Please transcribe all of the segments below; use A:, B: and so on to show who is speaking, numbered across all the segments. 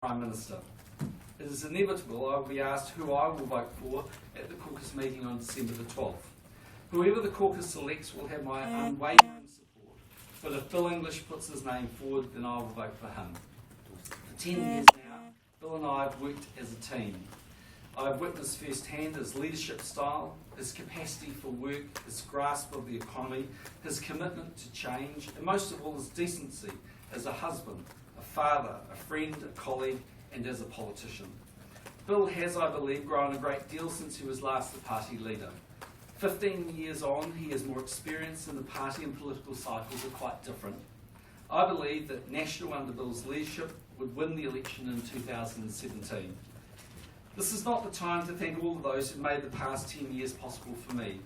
A: Prime Minister. It is inevitable I will be asked who I will vote for at the caucus meeting on December the 12th. Whoever the caucus selects will have my unwavering support, but if Bill English puts his name forward, then I will vote for him. For 10 years now, Bill and I have worked as a team. I have witnessed firsthand his leadership style, his capacity for work, his grasp of the economy, his commitment to change, and most of all his decency as a husband, a father, a friend, a colleague, and as a politician. Bill has, I believe, grown a great deal since he was last the party leader. 15 years on, he has more experience, and the party and political cycles are quite different. I believe that National, under Bill's leadership, would win the election in 2017. This is not the time to thank all of those who made the past 10 years possible for me.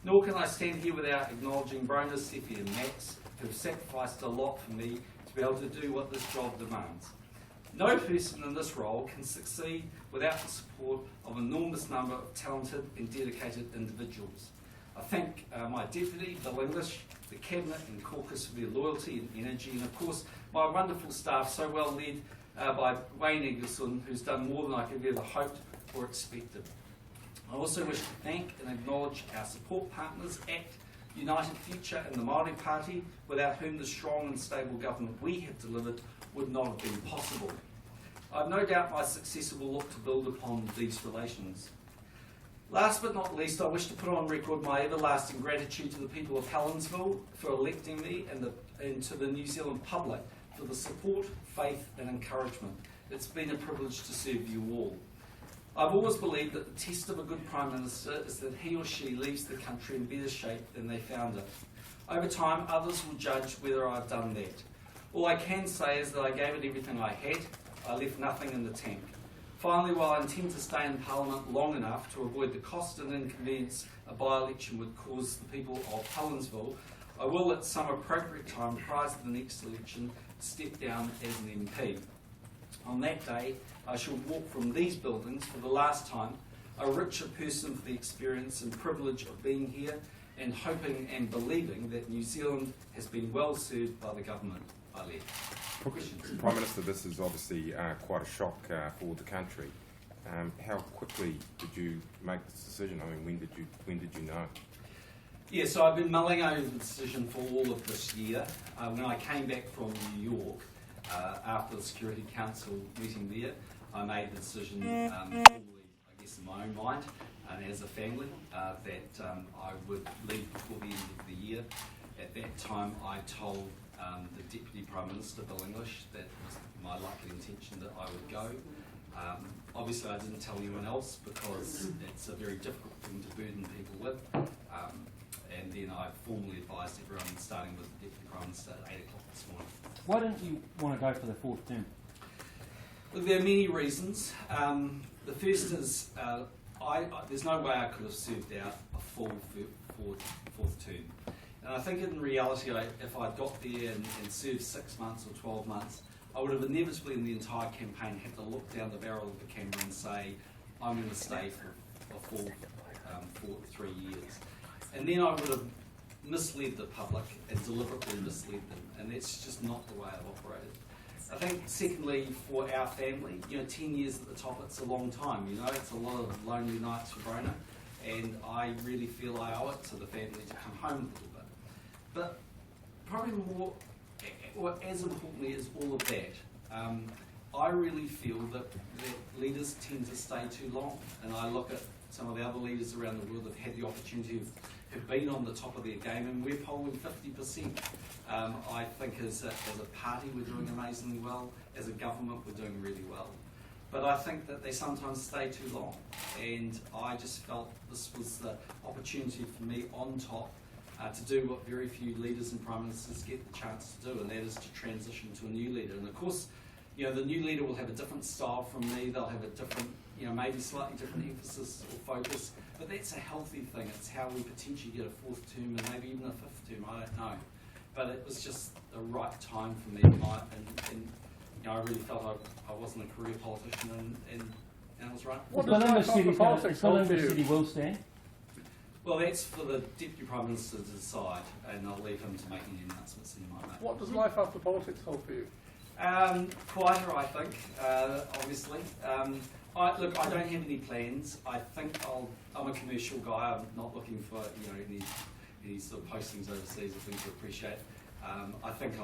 A: Nor can I stand here without acknowledging Brona, Seppi and Max, who have sacrificed a lot for me to be able to do what this job demands. No person in this role can succeed without the support of an enormous number of talented and dedicated individuals. I thank my deputy, Bill English, the cabinet and caucus for their loyalty and energy, and of course my wonderful staff, so well led by Wayne Eggleston, who's done more than I could ever hoped or expected. I also wish to thank and acknowledge our support partners, ACT, United Future and the Māori Party, without whom the strong and stable government we have delivered would not have been possible. I have no doubt my successor will look to build upon these relations. Last but not least, I wish to put on record my everlasting gratitude to the people of Helensville for electing me and to the New Zealand public for the support, faith and encouragement. It's been a privilege to serve you all. I've always believed that the test of a good Prime Minister is that he or she leaves the country in better shape than they found it. Over time, others will judge whether I've done that. All I can say is that I gave it everything I had. I left nothing in the tank. Finally, while I intend to stay in Parliament long enough to avoid the cost and inconvenience a by-election would cause the people of Helensville, I will at some appropriate time prior to the next election step down as an MP. On that day, I shall walk from these buildings for the last time, a richer person for the experience and privilege of being here, and hoping and believing that New Zealand has been well served by the government I led. Questions?
B: Prime Minister, this is obviously quite a shock for the country. How quickly did you make this decision? I mean, when did you know?
A: Yeah, so I've been mulling over the decision for all of this year. When I came back from New York after the Security Council meeting there, I made the decision, formally, I guess in my own mind, and as a family, that I would leave before the end of the year. At that time, I told the Deputy Prime Minister, Bill English, that was my likely intention that I would go. Obviously, I didn't tell anyone else because it's a very difficult thing to burden people with. And then I formally advised everyone, starting with the Deputy Prime Minister at 8 o'clock this morning.
C: Why didn't you want to go for the fourth term?
A: Well, there are many reasons. The first is there's no way I could have served out a full fourth term. And I think in reality, if I'd got there and served 6 months or 12 months, I would have inevitably in the entire campaign had to look down the barrel of the camera and say, I'm going to stay for a full 3 years. And then I would have misled the public and deliberately misled them. And that's just not the way I've operated. I think secondly, for our family, 10 years at the top, it's a long time, it's a lot of lonely nights for Brona. And I really feel I owe it to the family to come home a little bit. But probably more, or as importantly as all of that, I really feel that leaders tend to stay too long. And I look at some of the other leaders around the world that have had the opportunity have been on the top of their game, and we're polling 50%. I think as a party we're doing amazingly well, as a government we're doing really well. But I think that they sometimes stay too long, and I just felt this was the opportunity for me on top to do what very few leaders and prime ministers get the chance to do, and that is to transition to a new leader. And of course, the new leader will have a different style from me. They'll have a different, maybe slightly different emphasis or focus, but that's a healthy thing. It's how we potentially get a fourth term and maybe even a fifth term, I don't know. But it was just the right time for me, and I really felt I wasn't a career politician, and I was right.
C: Is Bill English City will stand?
A: Well, that's for the Deputy Prime Minister to decide, and I'll leave him to make any announcements he might make.
D: What does life after politics hold for you?
A: Quieter, I think, obviously. I don't have any plans. I think I'm a commercial guy. I'm not looking for any sort of postings overseas or things to appreciate. I think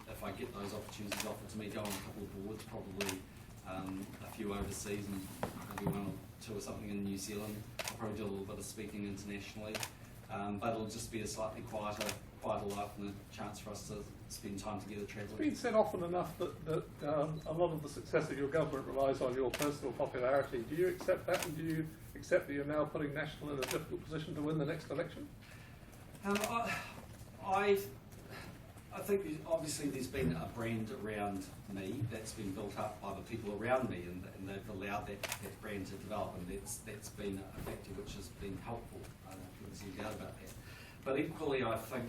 A: if I get those opportunities offered to me, go on a couple of boards, probably a few overseas and maybe one or two or something in New Zealand. I'll probably do a little bit of speaking internationally, but it'll just be a slightly quieter life and a chance for us to spend time together travelling.
D: It's been said often enough that a lot of the success of your government relies on your personal popularity. Do you accept that, and do you accept that you're now putting National in a difficult position to win the next election?
A: I think obviously there's been a brand around me that's been built up by the people around me, and they've allowed that brand to develop, and that's been a factor which has been helpful. I don't think there's any doubt about that. But equally, I think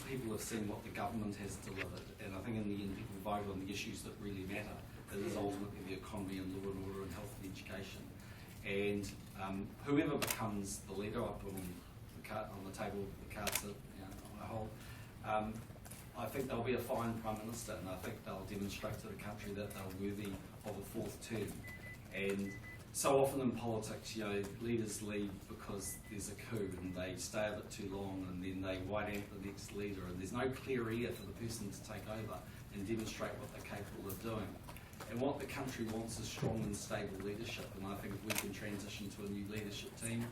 A: people have seen what the government has delivered, and I think in the end people vote on the issues that really matter. It is ultimately the economy and law and order and health and education. And whoever becomes the leader, I put on the table the cards that on a whole. I think they'll be a fine Prime Minister, and I think they'll demonstrate to the country that they're worthy of a fourth term. And so often in politics, leaders leave because there's a coup and they stay a bit too long, and then they white ant the next leader, and there's no clear ear for the person to take over and demonstrate what they're capable of doing. And what the country wants is strong and stable leadership, and I think if we can transition to a new leadership team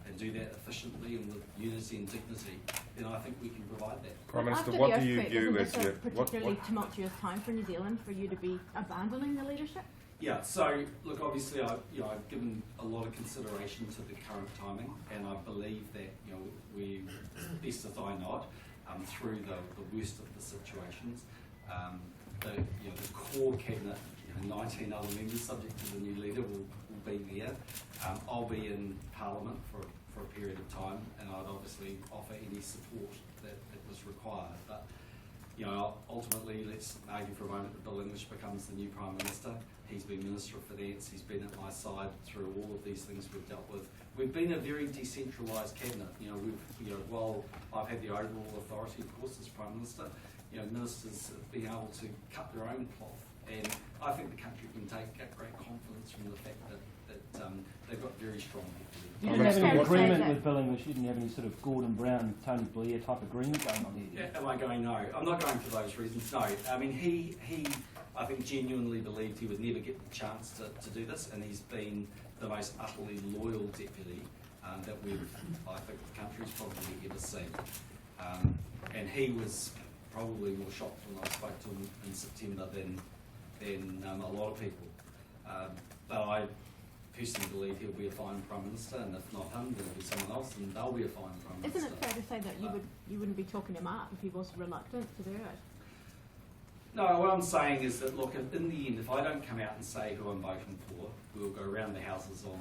A: and do that efficiently and with unity and dignity, then I think we can provide that.
B: Prime Minister,
E: After
B: what
E: the
B: do you
E: earthquake,
B: view
E: isn't
B: as
E: this
B: your...
E: a particularly tumultuous time for New Zealand for you to be abandoning the leadership?
A: Yeah, so look, obviously I've given a lot of consideration to the current timing, and I believe that we, best as I know it, through the worst of the situations, the core cabinet, 19 other members subject to the new leader will be there. I'll be in Parliament for a period of time, and I'd obviously offer any support that was required. But ultimately, let's argue for a moment that Bill English becomes the new Prime Minister. He's been Minister of Finance. He's been at my side through all of these things we've dealt with. We've been a very decentralised cabinet. While I've had the overall authority, of course, as Prime Minister, ministers have been able to cut their own cloth, and I think the country can take great confidence from the fact that they've got very strong people.
C: You didn't have any agreement with Bill English. You didn't have any sort of Gordon Brown, Tony Blair type agreement going on here.
A: Am I going? No, I'm not going for those reasons. No, I mean he I think genuinely believed he would never get the chance to do this, and he's been the most utterly loyal deputy that I think the country's probably ever seen. And he was probably more shocked when I spoke to him in September than a lot of people. But I personally believe he'll be a fine Prime Minister, and if not him, then it'll be someone else, and they'll be a fine Prime Minister.
E: Isn't it fair to say that you wouldn't be talking him out if he was reluctant to do it?
A: No, what I'm saying is that, look, in the end, if I don't come out and say who I'm voting for, we'll go around the houses on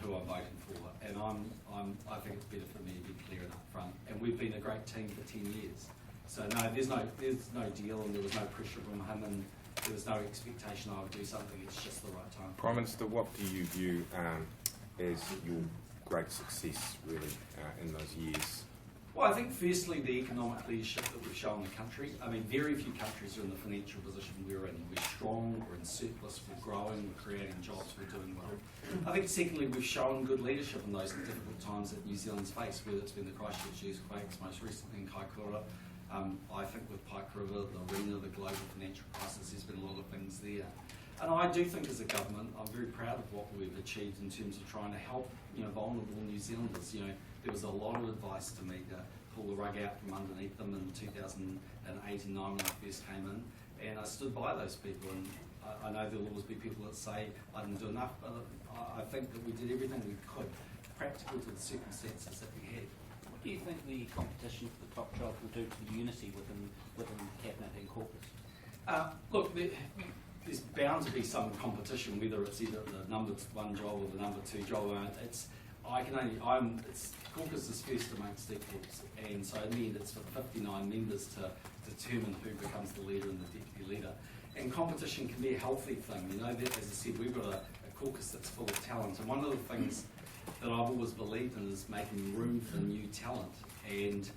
A: who I'm voting for, and I think it's better for me to be clear and upfront. And we've been a great team for 10 years, so no, there's no deal, and there was no pressure from him, and there was no expectation I would do something. It's just the right time.
B: Prime Minister, what do you view as your great success, really, in those years?
A: Well, I think firstly the economic leadership that we've shown the country. I mean, very few countries are in the financial position we're in. We're strong, we're in surplus, we're growing, we're creating jobs, we're doing well. I think secondly we've shown good leadership in those difficult times that New Zealand's faced, whether it's been the Christchurch earthquakes, most recently in Kaikoura. I think with Pike River, the arena, the global financial crisis, there's been a lot of things there. And I do think as a government, I'm very proud of what we've achieved in terms of trying to help vulnerable New Zealanders. There was a lot of advice to me to pull the rug out from underneath them in 2008 and 2009 when I first came in, and I stood by those people. And I know there'll always be people that say I didn't do enough, but I think that we did everything we could, practical to the circumstances that we had.
F: What do you think the competition for the top job will do to the unity within Cabinet and caucus?
A: Look, there's bound to be some competition, whether it's either the number one job or the number two job. Caucus is first amongst equals, and so in the end it's for the 59 members to determine who becomes the leader and the deputy leader. And competition can be a healthy thing. That, as I said, we've got a caucus that's full of talent, and one of the things that I've always believed in is making room for new talent. And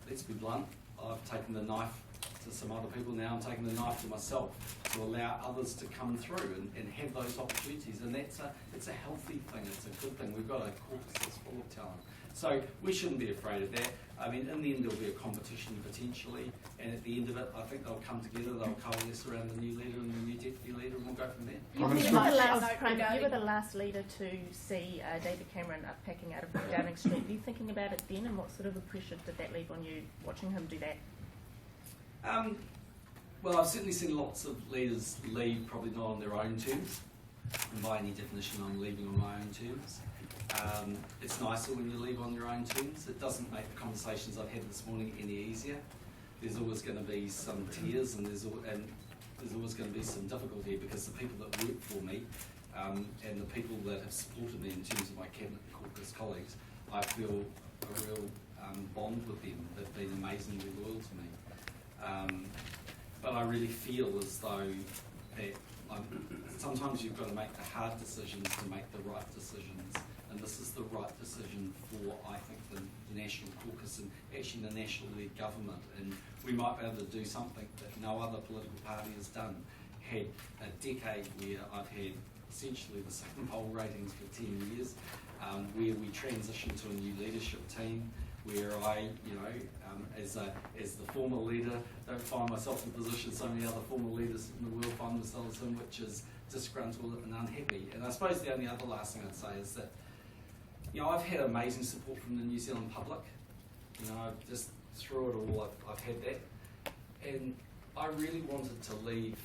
A: let's be blunt, I've taken the knife to some other people. Now I'm taking the knife to myself to allow others to come through and have those opportunities. And it's a healthy thing. It's a good thing. We've got a caucus that's full of talent. So we shouldn't be afraid of that. I mean, in the end, there'll be a competition potentially, and at the end of it, I think they'll come together, they'll coalesce around the new leader and the new deputy leader, and we'll go from there.
E: You were the last leader to see David Cameron packing out of Downing Street. Were you thinking about it then, and what sort of impression did that leave on you watching him do that?
A: Well, I've certainly seen lots of leaders leave, probably not on their own terms. And by any definition, I'm leaving on my own terms. It's nicer when you leave on your own terms. It doesn't make the conversations I've had this morning any easier. There's always going to be some tears, and there's always going to be some difficulty, because the people that work for me and the people that have supported me in terms of my cabinet caucus colleagues, I feel a real bond with them. They've been amazingly loyal to me. But I really feel as though that sometimes you've got to make the hard decisions to make the right decisions. And this is the right decision for, I think, the National Caucus and actually the national-led government. And we might be able to do something that no other political party has done. Had a decade where I've had essentially the same poll ratings for 10 years, where we transitioned to a new leadership team, where I, as the former leader, don't find myself in a position so many other former leaders in the world find themselves in, which is disgruntled and unhappy. And I suppose the only other last thing I'd say is that, I've had amazing support from the New Zealand public. I've just through it all, I've had that. And I really wanted to leave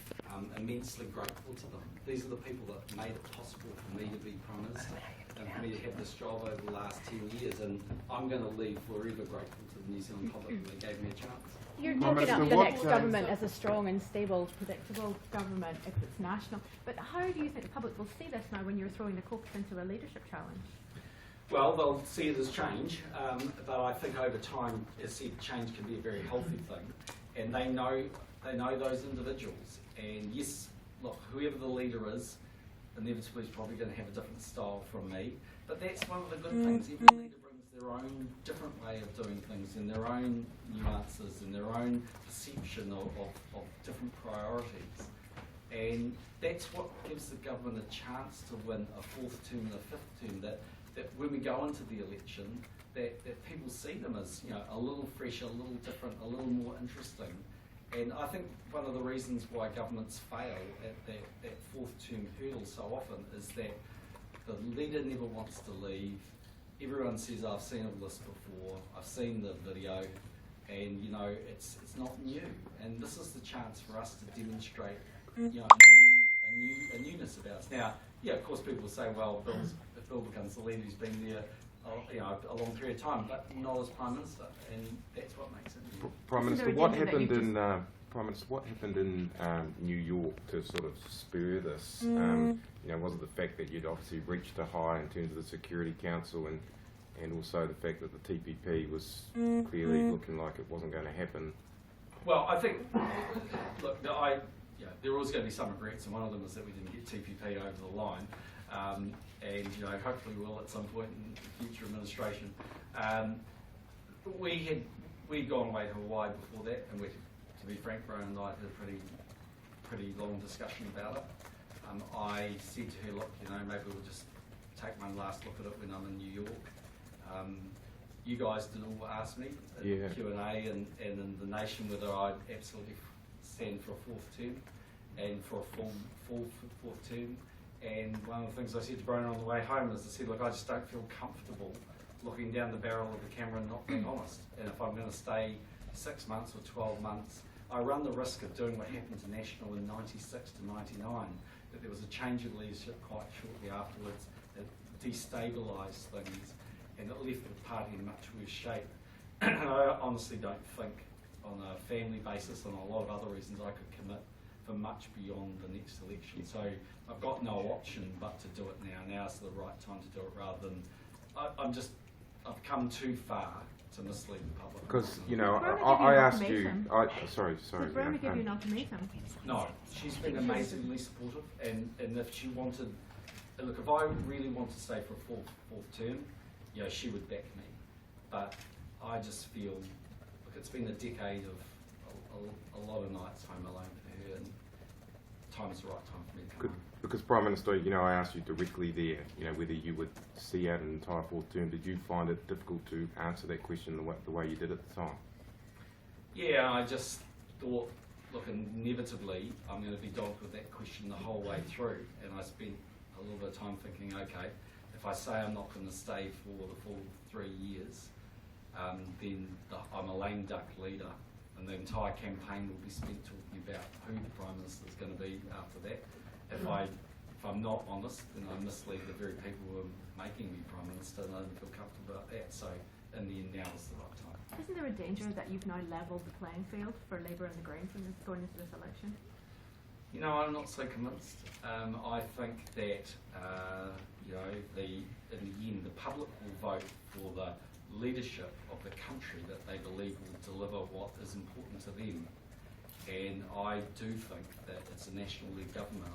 A: immensely grateful to them. These are the people that made it possible for me to be Prime Minister and for me to have this job over the last 10 years. And I'm going to leave forever grateful to the New Zealand public that they gave me a chance.
E: You're talking up the next government as a strong and stable, predictable government if it's national. But how do you think the public will see this now when you're throwing the caucus into a leadership challenge?
A: Well, they'll see it as change, but I think over time, change can be a very healthy thing, and they know those individuals. And yes, look, whoever the leader is, inevitably is probably going to have a different style from me. But that's one of the good things. Every leader brings their own different way of doing things, and their own nuances, and their own perception of different priorities. And that's what gives the government a chance to win a fourth term and a fifth term. That when we go into the election, that people see them as a little fresher, a little different, a little more interesting. And I think one of the reasons why governments fail at that fourth term hurdle so often is that the leader never wants to leave. Everyone says, I've seen all this before, I've seen the video, and it's not new. And this is the chance for us to demonstrate a newness about us. Now, of course people will say, well, if Bill becomes the leader, he's been there a long period of time, but not as Prime Minister, and that's what makes it new.
B: Prime Minister, what happened in Prime Minister, what happened in New York to sort of spur this? Was it the fact that you'd obviously reached a high in terms of the Security Council, and also the fact that the TPP was clearly looking like it wasn't going to happen?
A: Well, I think, look, there are always going to be some regrets, and one of them is that we didn't get TPP over the line. And hopefully we'll at some point in future administration. We'd gone away to Hawaii before that, and to be frank, Rowan and I had a pretty long discussion about it. I said to her, look, maybe we'll just take one last look at it when I'm in New York. You guys did all ask me in Q&A and in the nation whether I'd absolutely stand for a fourth term and for a full fourth term. And one of the things I said to Bronagh on the way home is I said, look, I just don't feel comfortable looking down the barrel of the camera and not being honest. And if I'm going to stay 6 months or 12 months, I run the risk of doing what happened to National in 96 to 99, that there was a change of leadership quite shortly afterwards that destabilised things and it left the party in much worse shape. And I honestly don't think on a family basis and a lot of other reasons I could commit for much beyond the next election. So I've got no option but to do it now. Now's the right time to do it rather than I've come too far to mislead the public.
B: Because I asked you. Sorry.
E: Did Bronagh give you an ultimatum?
A: No, she's been amazingly supportive, and if she wanted, look, if I really want to stay for a fourth term, she would back me. But I just feel, look, it's been a decade of a a lot of nights home alone for her, and time is the right time for me to come home.
B: Because Prime Minister, I asked you directly there, whether you would see out an entire fourth term. Did you find it difficult to answer that question the way you did at the time?
A: Yeah, I just thought, look, inevitably I'm going to be dogged with that question the whole way through, and I spent a little bit of time thinking, okay, if I say I'm not going to stay for the full 3 years, then I'm a lame duck leader, and the entire campaign will be spent talking about who the Prime Minister is going to be after that. If I'm not honest, then I mislead the very people who are making me Prime Minister, and I don't feel comfortable about that. So in the end, now is the right time.
G: Isn't there a danger that you've now levelled the playing field for Labour and the Greens in going into this election?
A: I'm not so convinced. I think that in the end, the public will vote for the leadership of the country that they believe will deliver what is important to them. And I do think that it's a national-led government.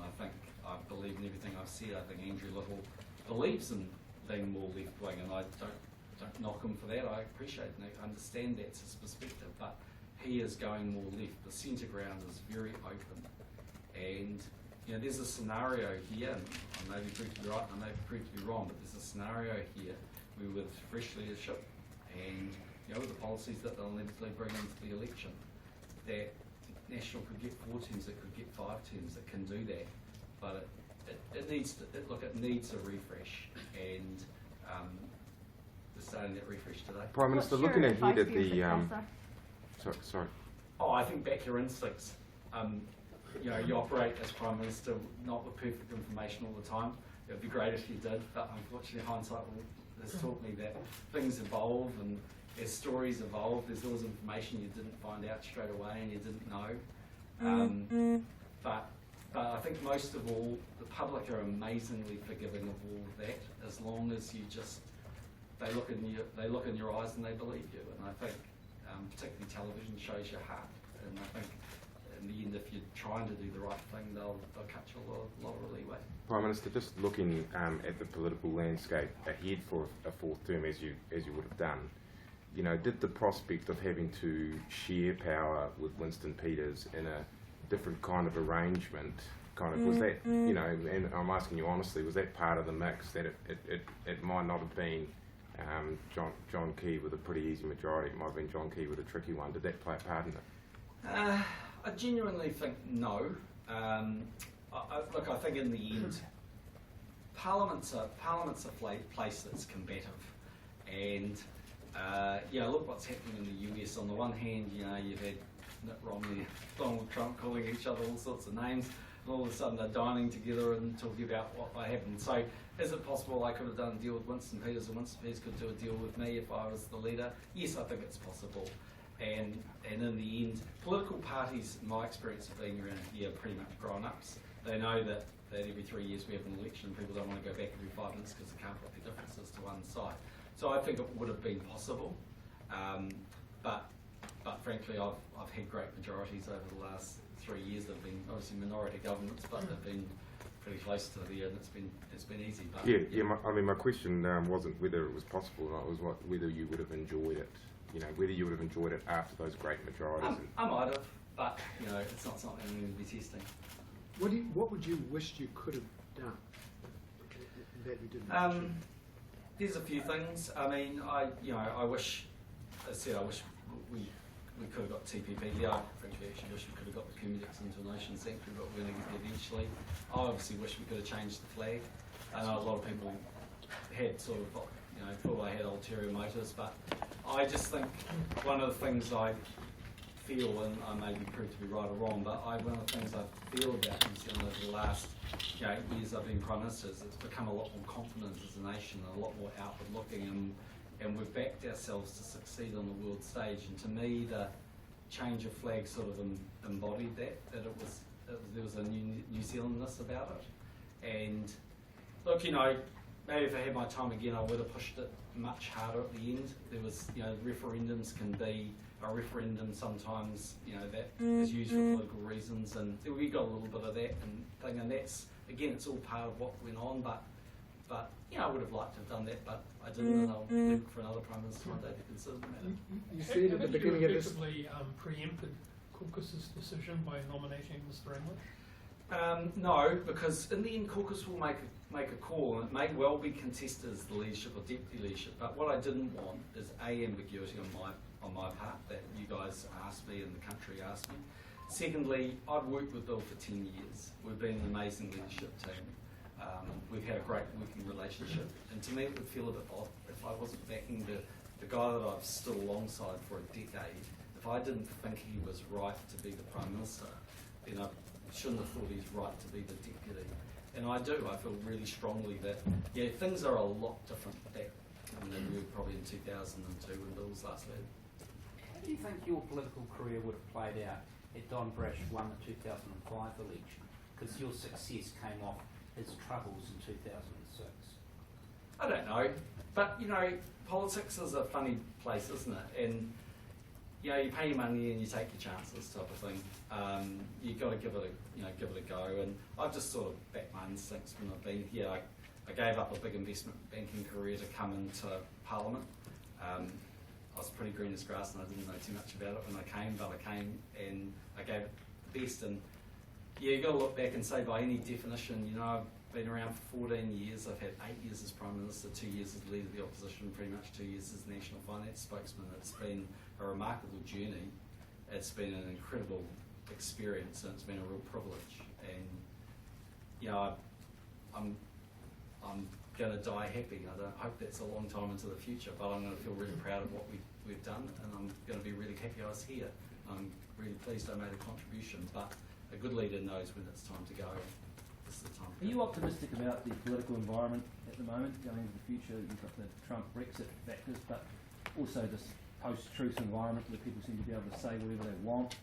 A: I believe in everything I've said. I think Andrew Little believes in being more left-wing, and I don't knock him for that. I appreciate and I understand that's his perspective, but he is going more left. The centre ground is very open, and there's a scenario here, and I may be proved to be right, and I may be proved to be wrong, but there's a scenario here where with fresh leadership and with the policies that they'll inevitably bring into the election, that National could get 4 terms, it could get 5 terms, it can do that, but it needs a refresh, and we're starting that refresh today.
B: Prime Minister,
G: What's
B: looking
G: your
B: ahead at
G: advice for
B: the
G: your
B: sorry.
A: Oh, I think back your instincts. You operate as Prime Minister not with perfect information all the time. It would be great if you did, but unfortunately hindsight has taught me that things evolve, and as stories evolve, there's always information you didn't find out straight away and you didn't know. But I think most of all, the public are amazingly forgiving of all of that, as long as they look in your eyes and they believe you. And I think particularly television shows your heart, and I think in the end, if you're trying to do the right thing, they'll cut you a lot of leeway.
B: Prime Minister, just looking at the political landscape ahead for a fourth term, as you would have done, did the prospect of having to share power with Winston Peters in a different kind of arrangement, was that, and I'm asking you honestly, was that part of the mix, that it might not have been John Key with a pretty easy majority, it might have been John Key with a tricky one? Did that play a part in it?
A: I genuinely think no. I think in the end, Parliament's a place that's combative, and look what's happening in the US. On the one hand, you've had Mitt Romney, Donald Trump calling each other all sorts of names, and all of a sudden they're dining together and talking about what might happen. So, is it possible I could have done a deal with Winston Peters, and Winston Peters could do a deal with me if I was the leader? Yes, I think it's possible. And in the end, political parties, in my experience of being around here, are pretty much grown-ups. They know that every 3 years we have an election, and people don't want to go back every 5 minutes because they can't put their differences to one side. So I think it would have been possible, but frankly, I've had great majorities over the last 3 years. They've been obviously minority governments, but they've been pretty close to the end. It's been easy. But
B: my question wasn't whether it was possible or not. It was whether you would have enjoyed it. Whether you would have enjoyed it after those great majorities.
A: I might have, but it's not something I'm going to be testing.
H: What would you wish you could have done that you didn't?
A: There's a few things. I mean, I wish we could have got TPP. Yeah, frankly, actually wish we could have got the Kumix into a nation sanctuary, but we're going to get there eventually. I obviously wish we could have changed the flag. I know a lot of people had sort of, thought I had ulterior motives, but I just think one of the things I feel, and I may be proved to be right or wrong, but one of the things I feel about New Zealand over the last years I've been Prime Minister is it's become a lot more confident as a nation, and a lot more outward looking, and we've backed ourselves to succeed on the world stage. And to me, the change of flag sort of embodied that there was a New Zealandness about it. And look, maybe if I had my time again, I would have pushed it much harder at the end. There was, referendums can be a referendum sometimes, that is used for political reasons, and we got a little bit of that and that's, again, it's all part of what went on, but I would have liked to have done that, but I didn't, and I'll look for another Prime Minister one day to consider the matter.
H: You said at the beginning of this...
I: effectively preempted caucus's decision by nominating Mr. English?
A: No, because in the end, caucus will make a call, and it may well be contested as the leadership or deputy leadership. But what I didn't want is ambiguity on my part that you guys asked me and the country asked me. Secondly, I've worked with Bill for 10 years. We've been an amazing leadership team. We've had a great working relationship, and to me, it would feel a bit odd if I wasn't backing the guy that I've stood alongside for a decade. If I didn't think he was right to be the Prime Minister, then I shouldn't have thought he's right to be the deputy. And I do. I feel really strongly that, yeah, things are a lot different back than they were probably in 2002 when Bill was last leader.
F: How do you think your political career would have played out if Don Brash won the 2005 election? Because your success came off his troubles in 2006.
A: I don't know. But, you know, politics is a funny place, isn't it? And, you know, you pay your money and you take your chances type of thing. You've got to give it a go. And I've just sort of backed my instincts when I've been here. I gave up a big investment banking career to come into Parliament. I was pretty green as grass and I didn't know too much about it when I came, but I came and I gave it the best. And yeah, you've got to look back and say by any definition, you know, I've been around for 14 years. I've had 8 years as Prime Minister, 2 years as leader of the opposition, pretty much 2 years as National Finance Spokesman. It's been a remarkable journey. It's been an incredible experience and it's been a real privilege. And you know, I'm going to die happy. I don't hope that's a long time into the future, but I'm going to feel really proud of what we've done, and I'm going to be really happy I was here. I'm really pleased I made a contribution, but a good leader knows when it's time to go. This is the time to
C: Are
A: go.
C: you optimistic about the political environment at the moment, going into the future? You've got the Trump Brexit factors, but also this post-truth environment where people seem to be able to say whatever they want.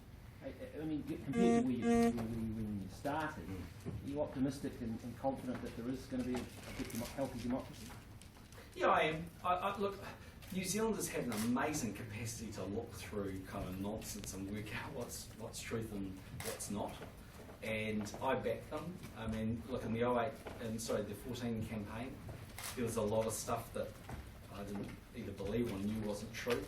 C: I mean, compared to when you started, are you optimistic and confident that there is going to be a bit healthy democracy?
A: Yeah, I am. Look, New Zealanders have an amazing capacity to look through kind of nonsense and work out what's truth and what's not. And I back them. I mean, look, in the 14 campaign, there was a lot of stuff that I didn't either believe or knew wasn't true.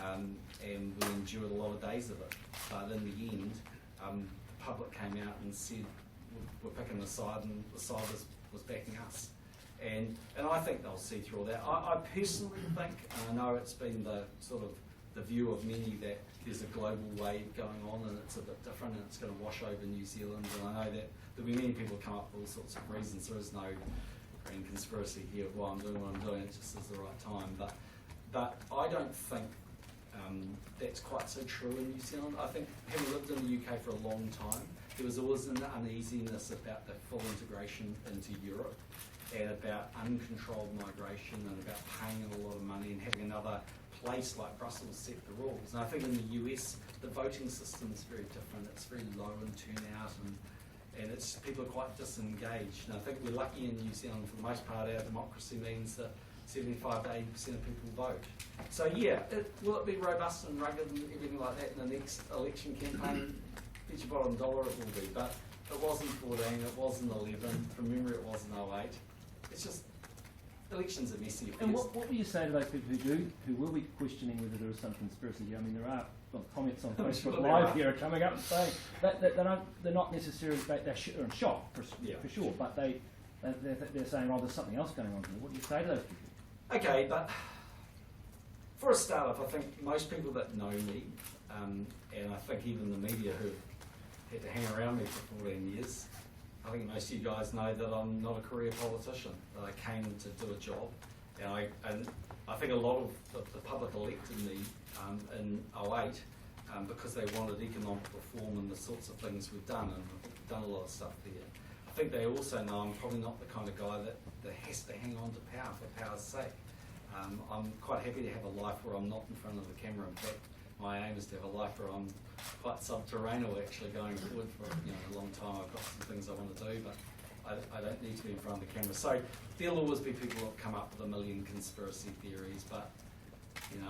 A: And we endured a lot of days of it. But in the end, the public came out and said, we're picking a side, and the side was backing us. And I think they'll see through all that. I personally think, and I know it's been the sort of the view of many that there's a global wave going on and it's a bit different and it's going to wash over New Zealand. And I know that there'll be many people come up with all sorts of reasons. There is no grand conspiracy here of why I'm doing what I'm doing. It just is the right time. But I don't think that's quite so true in New Zealand. I think, having lived in the UK for a long time, there was always an uneasiness about the full integration into Europe and about uncontrolled migration and about paying a lot of money and having another place like Brussels set the rules. And I think in the US, the voting system is very different. It's very low in turnout and it's people are quite disengaged. And I think we're lucky in New Zealand, for the most part, our democracy means that 75 to 80% of people vote. So yeah, will it be robust and rugged and everything like that in the next election campaign? Bet your bottom dollar it will be, but it wasn't 14, it wasn't 11, from memory it wasn't 08. It's just, elections are messy.
C: And what will you say to those people who will be questioning whether there is some conspiracy here? I mean, there are comments on Facebook Live here are coming up and saying that they're not necessarily, they're in shock for sure, but they're saying, oh, there's something else going on here. What do you say to those people?
A: Okay, but for a start-up, I think most people that know me, and I think even the media who had to hang around me for 14 years, I think most of you guys know that I'm not a career politician, that I came to do a job. And I think a lot of the public elected me in 08 because they wanted economic reform and the sorts of things we've done, and we've done a lot of stuff there. I think they also know I'm probably not the kind of guy that has to hang on to power for power's sake. I'm quite happy to have a life where I'm not in front of the camera. In fact, my aim is to have a life where I'm quite subterranean actually going forward for a long time. I've got some things I want to do, but I don't need to be in front of the camera. So there'll always be people that come up with a million conspiracy theories, but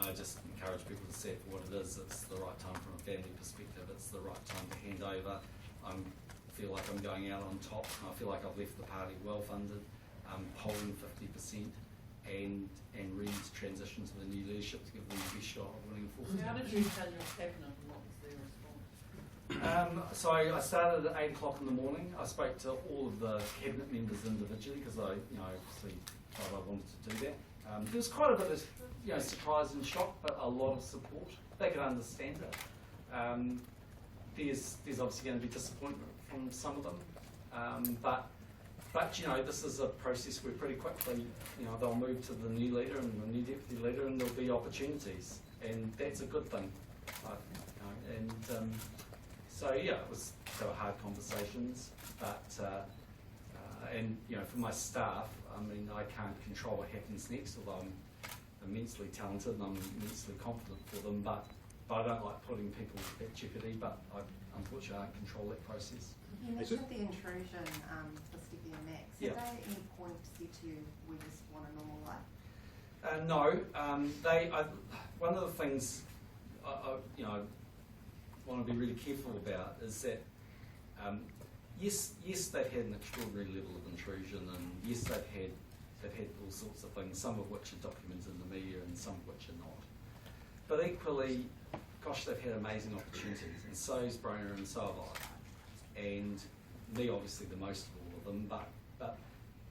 A: I just encourage people to see it for what it is. It's the right time from a family perspective. It's the right time to hand over. I feel like I'm going out on top. I feel like I've left the party well funded, polling 50%, and ready to transition to the new leadership to give them the best shot of winning 40%.
J: How did you tell your cabinet and what was their response?
A: So I started at 8 o'clock in the morning. I spoke to all of the cabinet members individually because I, obviously thought I wanted to do that. There was quite a bit of, surprise and shock, but a lot of support. They could understand it. There's obviously going to be disappointment from some of them, but this is a process where pretty quickly, they'll move to the new leader and the new deputy leader, and there'll be opportunities, and that's a good thing. So yeah, they were hard conversations, but for my staff, I can't control what happens next, although I'm immensely talented and I'm immensely confident for them, but I don't like putting people at jeopardy, but unfortunately I can't control that process.
J: You mentioned the intrusion for Steffi and Max.
A: Yeah.
J: Did they at any point say to you, we just want a normal life?
A: No. One of the things I want to be really careful about is that yes, they've had an extraordinary level of intrusion, and yes, they've had all sorts of things, some of which are documented in the media and some of which are not. But equally, gosh, they've had amazing opportunities, and so's Brona and so have I. And me, obviously, the most of all of them,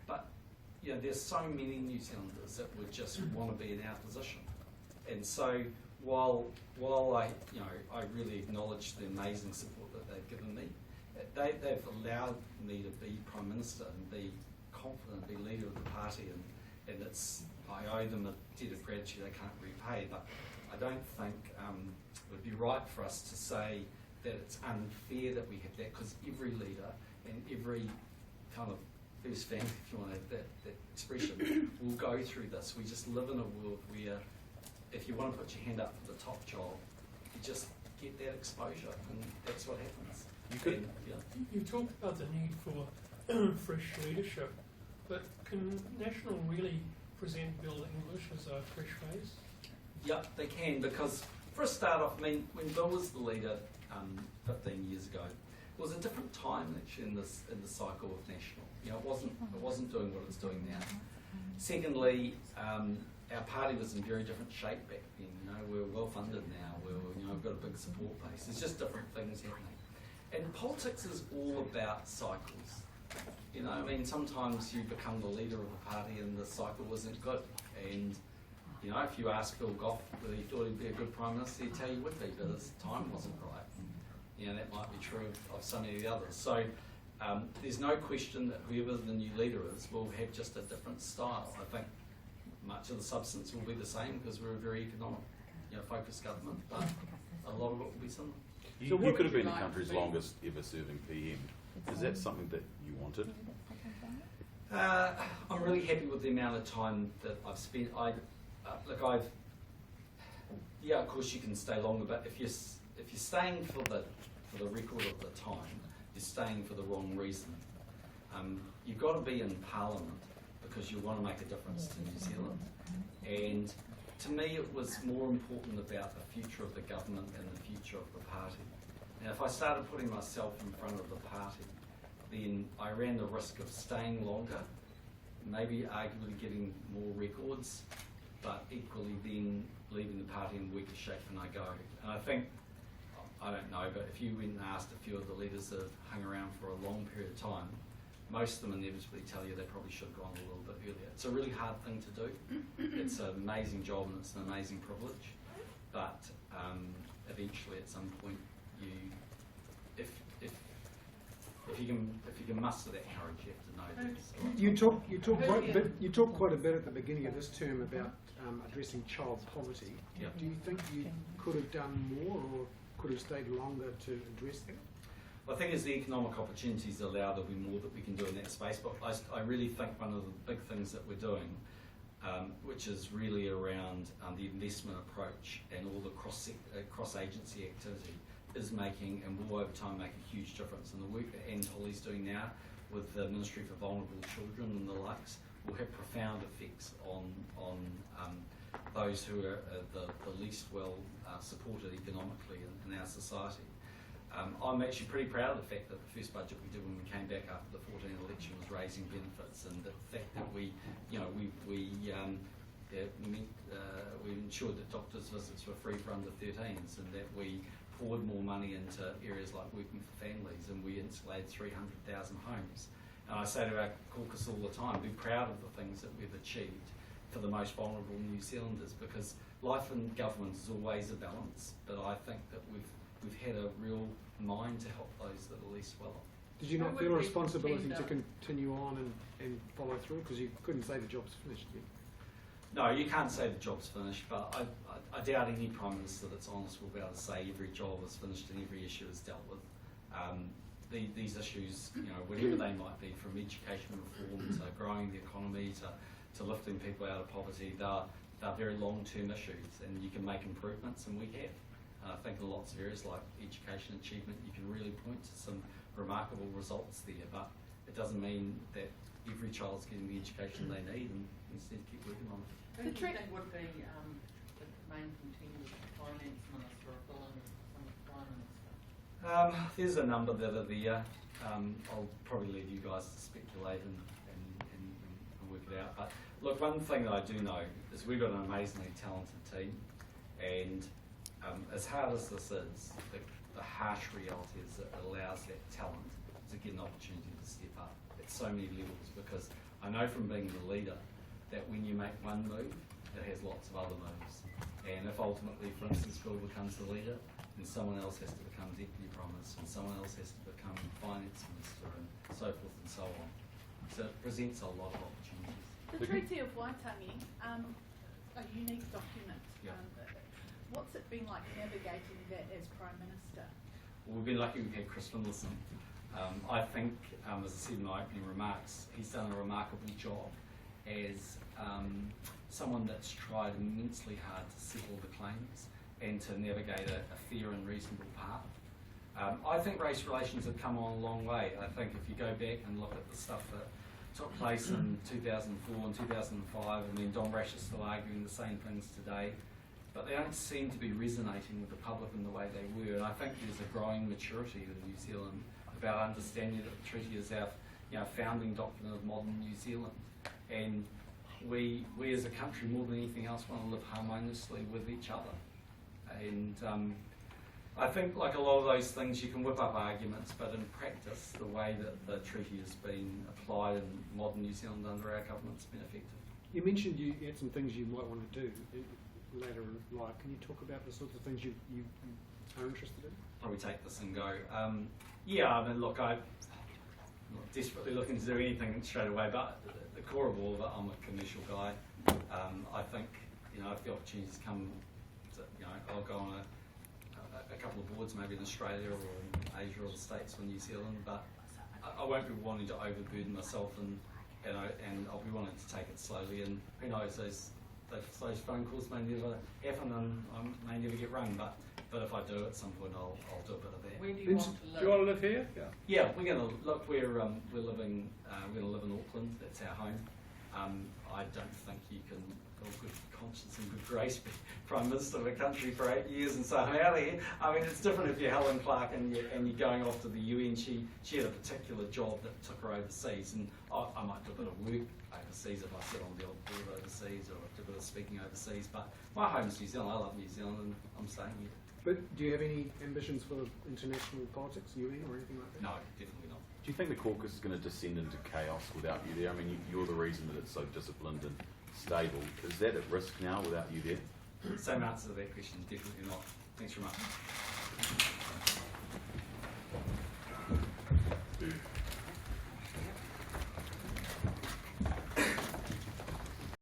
A: but there's so many New Zealanders that would just want to be in our position. And so while I really acknowledge the amazing support that they've given me, they've allowed me to be Prime Minister and be confident, be leader of the party, and I owe them a debt of gratitude they can't repay. But I don't think it would be right for us to say that it's unfair that we have that, because every leader and every kind of first family, if you want to have that expression, will go through this. We just live in a world where if you want to put your hand up for the top job, you just get that exposure, and that's what happens.
I: You talked about the need for fresh leadership, but can National really present Bill English as a fresh face?
A: Yep, they can, because for a start off, when Bill was the leader 15 years ago, it was a different time actually in the cycle of National. It wasn't doing what it's doing now. Secondly, our party was in very different shape back then. We were well funded now. We've got a big support base. There's just different things happening. And politics is all about cycles. Sometimes you become the leader of a party and the cycle isn't good. And if you ask Bill Goff whether he thought he'd be a good Prime Minister, he'd tell you would be, but his time wasn't right. That might be true of some of the others. So there's no question that whoever the new leader is will have just a different style. I think much of the substance will be the same because we're a very economic, focused government, but a lot of it will be similar.
K: You could have been the country's longest ever serving PM. Is that something that you wanted?
A: I'm really happy with the amount of time that I've spent. Of course you can stay longer, but if you're staying for the record of the time, you're staying for the wrong reason. You've got to be in Parliament because you want to make a difference to New Zealand. And to me, it was more important about the future of the government and the future of the party. Now, if I started putting myself in front of the party, then I ran the risk of staying longer, maybe arguably getting more records, but equally then leaving the party in weaker shape when I go. And I think, I don't know, but if you went and asked a few of the leaders that have hung around for a long period of time, most of them inevitably tell you they probably should have gone a little bit earlier. It's a really hard thing to do. It's an amazing job and it's an amazing privilege, but eventually at some point if you can muster that courage, you have to know that.
H: You talk quite a bit at the beginning of this term about addressing child poverty.
A: Yep.
H: Do you think you could have done more or could have stayed longer to address that?
A: Well, I think as the economic opportunities allow, there'll be more that we can do in that space. But I really think one of the big things that we're doing, which is really around the investment approach and all the cross-agency activity, is making and will over time make a huge difference. And the work that Anne Tolley's doing now with the Ministry for Vulnerable Children and the likes will have profound effects on those who are the least well supported economically in our society. I'm actually pretty proud of the fact that the first budget we did when we came back after the 2014 election was raising benefits, and the fact that we ensured that doctors' visits were free for under 13s, and that we poured more money into areas like working for families, and we insulated 300,000 homes. And I say to our caucus all the time, be proud of the things that we've achieved for the most vulnerable New Zealanders, because life in government is always a balance, but I think that we've had a real mind to help those that are least well off.
H: Did you not
J: Who
H: feel a
J: would be
H: responsibility to
J: tender?
H: continue on and follow through? Because you couldn't say the job's finished yet.
A: No, you can't say the job's finished, but I doubt any Prime Minister that's honest will be able to say every job is finished and every issue is dealt with. These issues, whatever they might be, from education reform to growing the economy to lifting people out of poverty, they're very long-term issues, and you can make improvements, and we have. I think in lots of areas like education achievement, you can really point to some remarkable results there, but it doesn't mean that every child's getting the education they need, and instead keep working on it.
J: Who do you think would be the main contender, the Finance Minister or Bill and the Prime Minister?
A: There's a number that are there. I'll probably leave you guys to speculate and work it out. But look, one thing that I do know is we've got an amazingly talented team, and as hard as this is, the harsh reality is that it allows that talent to get an opportunity to step up at so many levels, because I know from being the leader that when you make one move, it has lots of other moves. And if ultimately, for instance, Bill becomes the leader, then someone else has to become Deputy Prime Minister, and someone else has to become Finance Minister, and so forth and so on. So it presents a lot of opportunities.
L: The Treaty of Waitangi, a unique document.
A: Yeah.
L: What's it been like navigating that as Prime Minister?
A: Well, we've been lucky we've had Chris Finlayson. I think, as I said in my opening remarks, he's done a remarkable job as someone that's tried immensely hard to settle the claims and to navigate a fair and reasonable path. I think race relations have come on a long way. I think if you go back and look at the stuff that took place in 2004 and 2005, I mean, Don Brash is still arguing the same things today, but they don't seem to be resonating with the public in the way they were. And I think there's a growing maturity in New Zealand about understanding that the treaty is our founding document of modern New Zealand. And we as a country, more than anything else, want to live harmoniously with each other. And I think, like a lot of those things, you can whip up arguments, but in practice, the way that the treaty has been applied in modern New Zealand under our government's been effective.
H: You mentioned you had some things you might want to do later in life. Can you talk about the sorts of things you are interested in?
A: Probably take this and go. Yeah, I mean, look, I'm not desperately looking to do anything straight away, but the core of all of it, I'm a commercial guy. I think, if the opportunities come, I'll go on a couple of boards, maybe in Australia or in Asia or the States or New Zealand, but I won't be wanting to overburden myself, and I'll be wanting to take it slowly, and who knows, those phone calls may never happen and I may never get rung, but if I do at some point, I'll do a bit of that.
J: Where do you want to live?
D: Do you want to live here?
A: Yeah, we're going to look. We're living. We're going to live in Auckland. That's our home. I don't think you can, with good conscience and good grace, be Prime Minister of a country for 8 years and say I'm out of here. I mean, it's different if you're Helen Clark and you're going off to the UN. She had a particular job that took her overseas, and I might do a bit of work overseas if I sit on the odd board overseas or do a bit of speaking overseas. But my home's New Zealand. I love New Zealand, and I'm staying here.
H: But do you have any ambitions for international politics, UN or anything like that?
A: No, definitely not.
K: Do you think the caucus is going to descend into chaos without you there? I mean, you're the reason that it's so disciplined and stable. Is that at risk now without you there?
A: Same answer to that question, definitely not. Thanks very much.